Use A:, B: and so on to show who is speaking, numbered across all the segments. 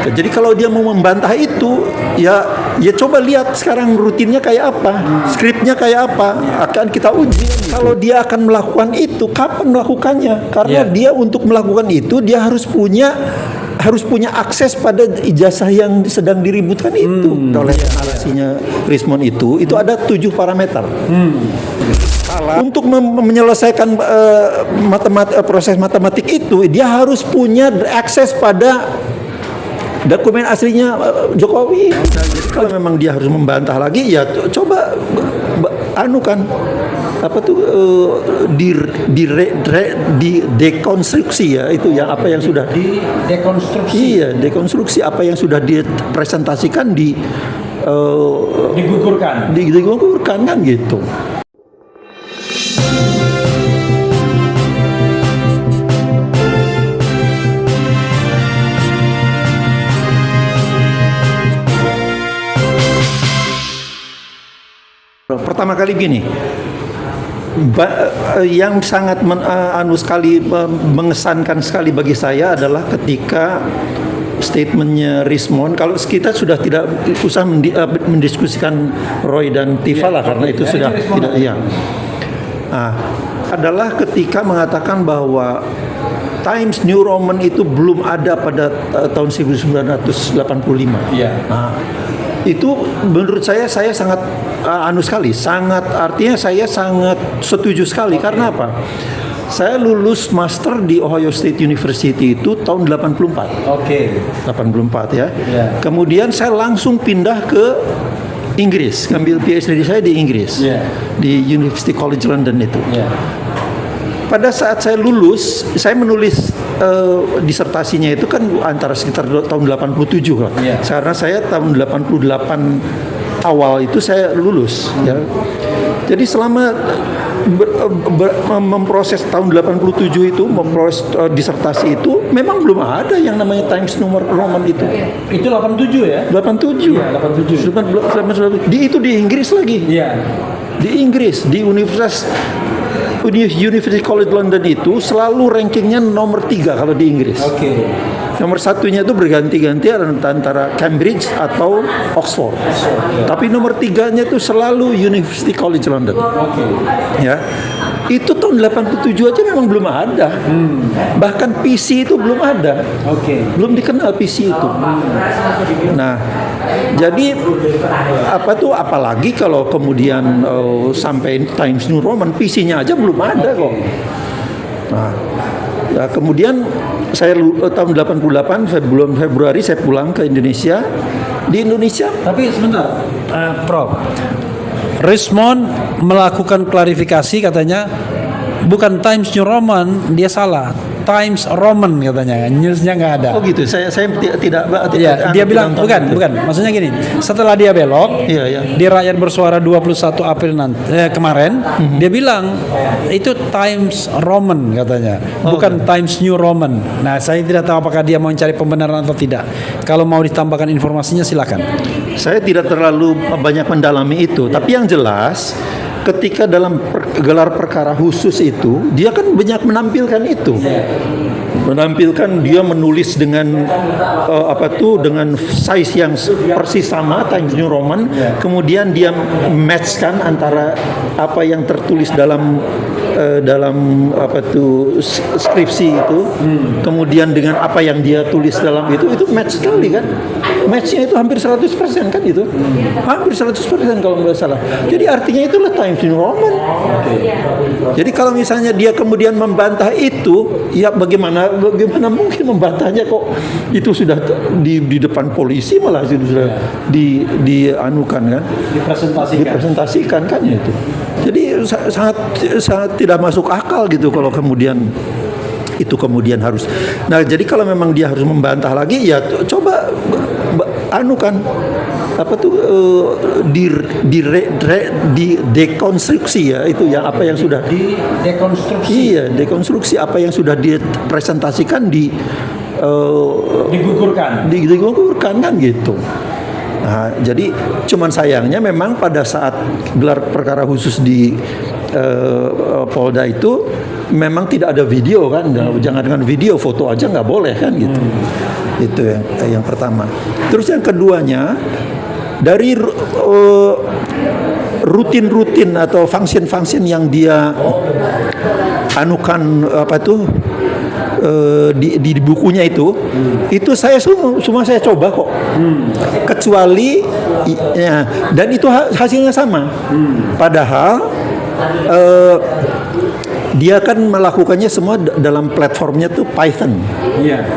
A: Jadi kalau dia mau membantah itu, ya coba lihat sekarang rutinnya kayak apa, skripnya kayak apa, akan kita uji. Kalau dia akan melakukan itu, kapan melakukannya? Karena dia untuk melakukan itu dia harus punya akses pada ijazah yang sedang diributkan itu. Oleh narasinya Rismond itu ada 7 parameter. Untuk menyelesaikan proses matematik itu, dia harus punya akses pada dokumen aslinya Jokowi. Jadi kalau memang dia harus membantah lagi, ya coba dekonstruksi ya, itu ya apa yang sudah
B: dekonstruksi.
A: Iya, dekonstruksi apa yang sudah dipresentasikan digugurkan kan gitu. Pertama kali gini, yang sangat mengesankan sekali bagi saya adalah ketika statementnya Rismond. Kalau kita sudah tidak usah mendiskusikan Roy dan Tifa lah, karena itu sudah tidak. Adalah ketika mengatakan bahwa Times New Roman itu belum ada pada tahun 1985. Itu menurut saya sangat artinya saya sangat setuju sekali. Karena apa? Saya lulus master di Ohio State University itu tahun 84. 84 ya. Kemudian saya langsung pindah ke Inggris, ngambil PhD saya di Inggris, di University College London itu. Pada saat saya lulus, saya menulis disertasinya itu kan antara sekitar tahun 87 kan. Karena saya tahun 88 awal itu saya lulus ya. Jadi selama memproses tahun 87 itu, memproses disertasi itu, memang belum ada yang namanya Times New Roman itu.
B: Itu 87 ya?
A: 87.
B: Iya, 87.
A: Itu di Inggris lagi. Di Inggris, di University College London itu selalu rankingnya nomor 3 kalau di Inggris. Nomor satunya itu berganti-ganti antara Cambridge atau Oxford. Tapi nomor 3-nya itu selalu University College London. Ya. Itu tahun 87 aja memang belum ada. Bahkan PC itu belum ada. Belum dikenal PC itu. Nah, jadi apalagi kalau kemudian sampai Times New Roman, PC-nya aja belum ada kok. Nah, ya kemudian saya tahun 88 bulan Februari saya pulang ke Indonesia. Di Indonesia.
B: Tapi sebentar, Prof. Rismond melakukan klarifikasi, katanya bukan Times New Roman, dia salah. Times Roman katanya, newsnya nggak ada.
A: Oh gitu, saya tidak.
B: Dia bilang bukan. Maksudnya gini, setelah dia belok,
A: di
B: Rakyat Bersuara 21 April kemarin, dia bilang itu Times Roman katanya, bukan Times New Roman. Nah, saya tidak tahu apakah dia mau mencari pembenaran atau tidak. Kalau mau ditambahkan informasinya silakan.
A: Saya tidak terlalu banyak mendalami itu, tapi yang jelas ketika dalam gelar perkara khusus itu, dia kan banyak menampilkan itu. Menampilkan dia menulis dengan dengan size yang persis sama Times New Roman, kemudian dia matchkan antara apa yang tertulis dalam skripsi itu, kemudian dengan apa yang dia tulis dalam itu match sekali kan. Matchnya itu hampir 100% kan itu. Hampir 100% kalau nggak salah. Jadi artinya itulah Times New Roman. Jadi kalau misalnya dia kemudian membantah itu, ya bagaimana mungkin membantahnya kok itu sudah di depan polisi, malah itu sudah dipresentasikan kan itu. Jadi sangat tidak masuk akal gitu kalau kemudian harus. Nah, jadi kalau memang dia harus membantah lagi, ya coba dekonstruksi ya, itu ya apa yang sudah
B: dekonstruksi.
A: Iya, dekonstruksi apa yang sudah dipresentasikan digugurkan kan gitu. Nah, jadi cuman sayangnya memang pada saat gelar perkara khusus di Polda itu memang tidak ada video kan, jangan dengan video, foto aja nggak boleh kan gitu. Itu yang pertama. Terus yang keduanya, dari rutin atau function yang dia anukan di bukunya itu saya semua saya coba kok, kecuali ya, dan itu hasilnya sama. Padahal dia kan melakukannya semua dalam platformnya tuh Python.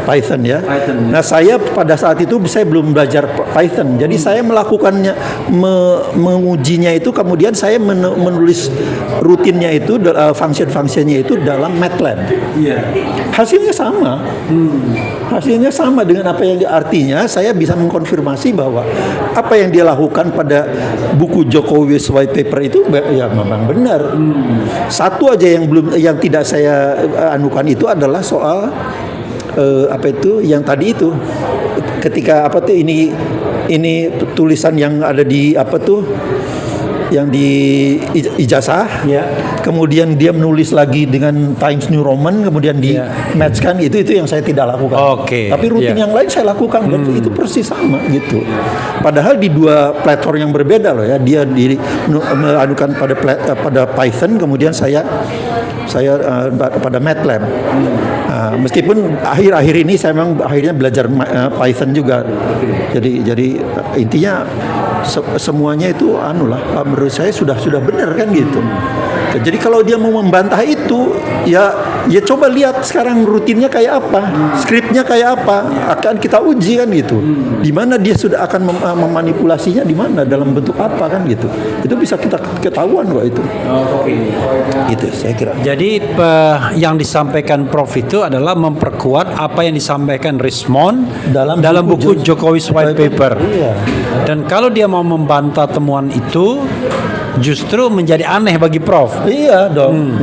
A: Python ya. Nah, saya pada saat itu saya belum belajar Python. Jadi saya melakukannya, mengujinya itu, kemudian saya menulis rutinnya itu, function-functionnya itu dalam MATLAB. Hasilnya sama. Hasilnya sama dengan apa yang artinya saya bisa mengkonfirmasi bahwa apa yang dia lakukan pada buku Jokowi's White Paper itu ya memang benar. Satu aja yang tidak saya anukan itu adalah soal yang tadi itu, ketika ini tulisan yang ada di yang di ijazah, kemudian dia menulis lagi dengan Times New Roman, kemudian di matchkan, itu yang saya tidak lakukan. Tapi rutin yang lain saya lakukan, dan itu persis sama gitu. Padahal di dua platform yang berbeda loh ya, dia mengadukan pada Python, kemudian saya pada MATLAB. Meskipun akhir-akhir ini saya memang akhirnya belajar Python juga. Jadi intinya semuanya itu menurut saya sudah benar kan gitu. Jadi kalau dia mau membantah itu, ya coba lihat sekarang rutinnya kayak apa, skripnya kayak apa, akan kita uji kan gitu. Di mana dia sudah akan memanipulasinya, di mana, dalam bentuk apa kan gitu. Itu bisa kita ketahuan kok itu. Gitu saya kira.
B: Jadi yang disampaikan Prof itu adalah memperkuat apa yang disampaikan Richmond dalam buku Jokowi's White Paper. Dan kalau dia mau membantah temuan itu, justru menjadi aneh bagi Prof.
A: Iya dong.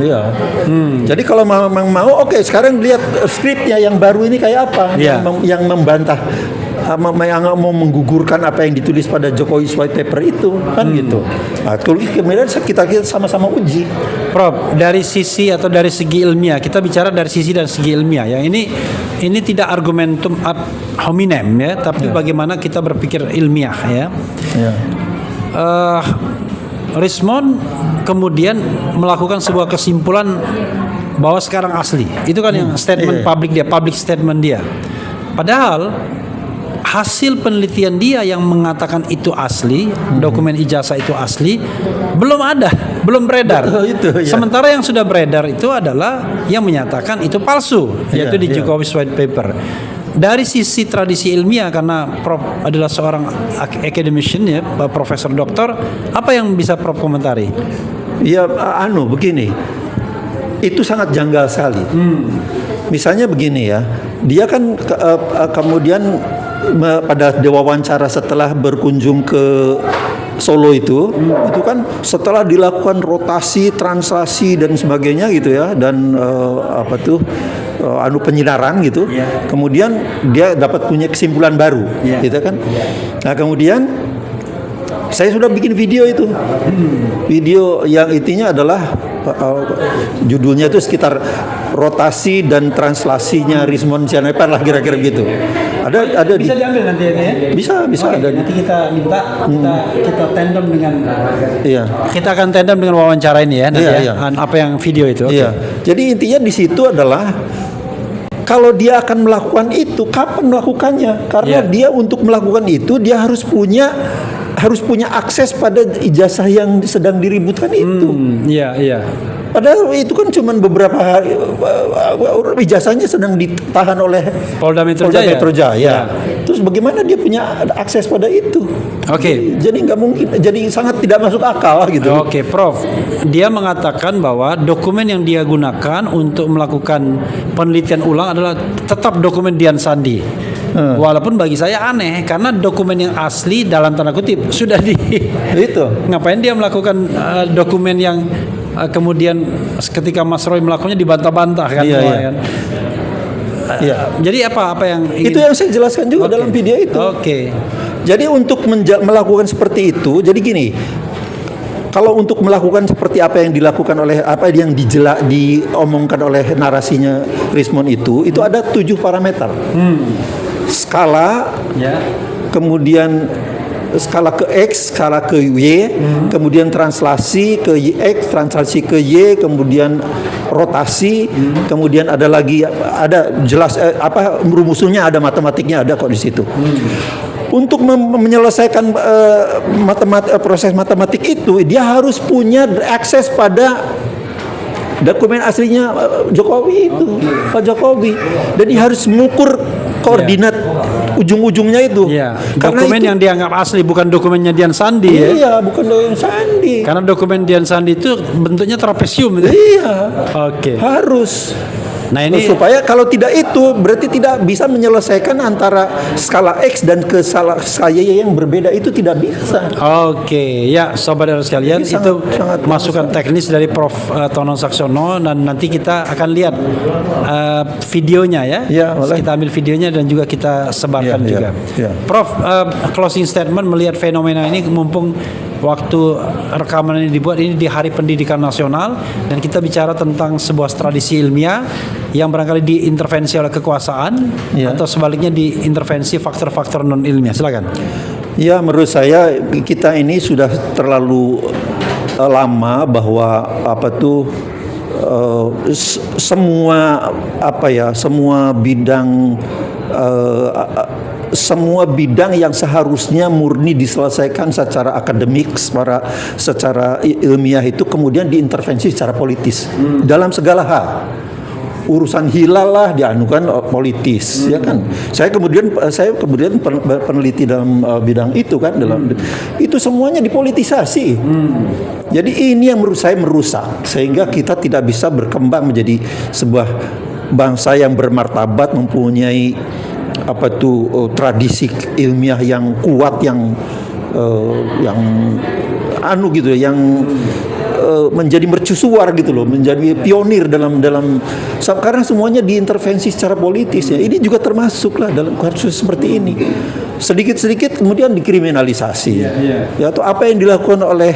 A: Jadi kalau memang mau, oke, sekarang lihat skripnya yang baru ini kayak apa, yang membantah, yang mau menggugurkan apa yang ditulis pada Jokowi's White Paper itu kan gitu. Nah, kemudian kita sama-sama uji.
B: Prof, dari sisi atau dari segi ilmiah, kita bicara dari sisi dan segi ilmiah. Yang ini tidak argumentum ad hominem ya, tapi bagaimana kita berpikir ilmiah ya. Richmond kemudian melakukan sebuah kesimpulan bahwa sekarang asli. Itu kan yang statement public statement dia. Padahal hasil penelitian dia yang mengatakan itu asli, dokumen ijazah itu asli, belum beredar. Sementara yang sudah beredar itu adalah yang menyatakan itu palsu, yaitu di Jokowi's White Paper. Dari sisi tradisi ilmiah, karena Prof adalah seorang academician ya, profesor doktor, apa yang bisa Prof komentari?
A: Ya begini, itu sangat janggal sekali. Misalnya begini ya, dia kan kemudian pada wawancara setelah berkunjung ke Solo itu kan setelah dilakukan rotasi, translasi dan sebagainya gitu ya, dan penyinaran gitu. Kemudian dia dapat punya kesimpulan baru, gitu kan. Nah, kemudian saya sudah bikin video itu. Video yang intinya adalah judulnya itu sekitar rotasi dan translasinya Richmond Sianipar lah, kira-kira gitu. Ada
B: bisa diambil nanti ya?
A: Bisa ada.
B: Nanti kita minta kita tandem dengan
A: kita
B: akan tandem dengan wawancara ini ya nanti apa yang video itu.
A: Jadi intinya di situ adalah kalau dia akan melakukan itu, kapan melakukannya? Karena dia untuk melakukan itu dia harus punya akses pada ijazah yang sedang diributkan itu. Padahal itu kan cuma beberapa hari, ijazahnya sedang ditahan oleh
B: Polda Metro
A: Jaya. Terus bagaimana dia punya akses pada itu? Jadi nggak mungkin, jadi sangat tidak masuk akal gitu.
B: Prof, dia mengatakan bahwa dokumen yang dia gunakan untuk melakukan penelitian ulang adalah tetap dokumen Dian Sandi. Walaupun bagi saya aneh, karena dokumen yang asli dalam tanda kutip sudah
A: itu.
B: Ngapain dia melakukan dokumen yang kemudian ketika Mas Roy melakukannya dibantah-bantah kan? Jadi apa yang
A: itu yang saya jelaskan juga dalam video itu. Jadi untuk melakukan seperti itu, jadi gini, kalau untuk melakukan seperti apa yang dilakukan oleh apa yang diomongkan oleh narasinya Richmond itu ada 7 parameter. Skala, kemudian skala ke X, skala ke Y, kemudian translasi ke X, translasi ke Y, kemudian rotasi, kemudian ada lagi ada jelas rumusnya, ada matematiknya, ada kok di situ. Untuk menyelesaikan proses matematik itu, dia harus punya akses pada dokumen aslinya Jokowi itu, Pak Jokowi, dan dia harus mengukur koordinat ujung-ujungnya itu.
B: Karena dokumen yang dianggap asli, bukan dokumennya Dian Sandi.
A: Iya, bukan dokumen Sandi.
B: Karena dokumen Dian Sandi itu bentuknya trapesium.
A: Iya.
B: Oke.
A: Harus.
B: Nah ini
A: supaya kalau tidak itu berarti tidak bisa menyelesaikan antara skala X dan ke skala Y yang berbeda, itu tidak bisa.
B: Oke, ya sobat dan sekalian, itu masukan teknis dari Prof. Tono Saksono, dan nanti kita akan lihat videonya ya. Kita ambil videonya dan juga kita sebarkan juga. Prof, closing statement melihat fenomena ini, mumpung waktu rekaman ini dibuat ini di Hari Pendidikan Nasional, dan kita bicara tentang sebuah tradisi ilmiah yang barangkali diintervensi oleh kekuasaan atau sebaliknya diintervensi faktor-faktor non ilmiah. Silakan.
A: Ya, menurut saya kita ini sudah terlalu lama bahwa semua bidang yang seharusnya murni diselesaikan secara akademik, secara ilmiah itu kemudian diintervensi secara politis dalam segala hal. Urusan hilal lah dianukan politis, ya kan. Saya kemudian peneliti dalam bidang itu kan, itu semuanya dipolitisasi. Jadi ini yang menurut saya merusak, sehingga kita tidak bisa berkembang menjadi sebuah bangsa yang bermartabat, mempunyai tradisi ilmiah yang kuat, yang menjadi mercusuar gitu loh, menjadi pionir dalam karena semuanya diintervensi secara politis ya. Ini juga termasuk lah dalam kasus seperti ini. Sedikit-sedikit kemudian dikriminalisasi. Ya, atau apa yang dilakukan oleh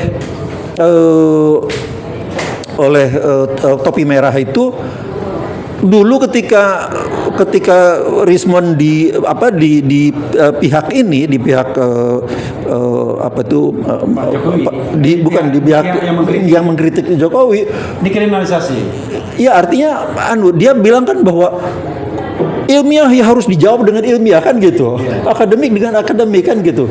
A: topi merah itu dulu ketika Richmond di pihak ini, di pihak di pihak yang mengkritik Jokowi,
B: dikriminalisasi.
A: Ya, artinya dia bilang kan bahwa ilmiah ya harus dijawab dengan ilmiah kan gitu. Akademik dengan akademik kan gitu.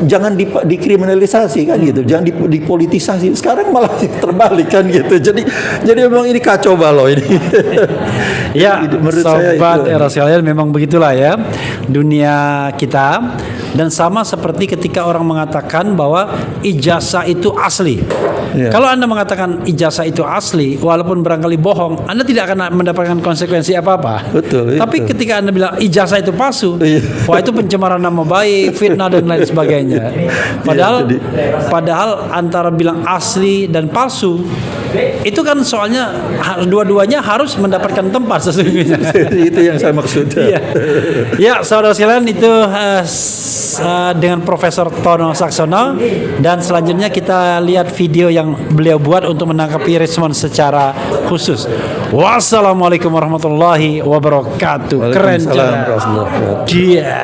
A: Jangan dikriminalisasi kan gitu. Jangan dipolitisasi. Sekarang malah terbalik kan gitu. Jadi memang ini kacau balau ini.
B: Ya, sobat era sekalian, memang begitulah ya dunia kita. Dan sama seperti ketika orang mengatakan bahwa ijazah itu asli. Kalau Anda mengatakan ijazah itu asli, walaupun barangkali bohong, Anda tidak akan mendapatkan konsekuensi apa-apa.
A: Betul.
B: Tapi ketika Anda bilang ijazah itu palsu, wah itu pencemaran nama baik, fitnah dan lain sebagainya. Padahal antara bilang asli dan palsu, itu kan soalnya dua-duanya harus mendapatkan tempat sesungguhnya.
A: Itu yang saya maksud.
B: Ya, saudara sekalian, itu dengan Profesor Tono Saksono, dan selanjutnya kita lihat video yang beliau buat untuk menangkapi Richmond secara khusus. Wassalamualaikum warahmatullahi wabarakatuh. Keren. Dia.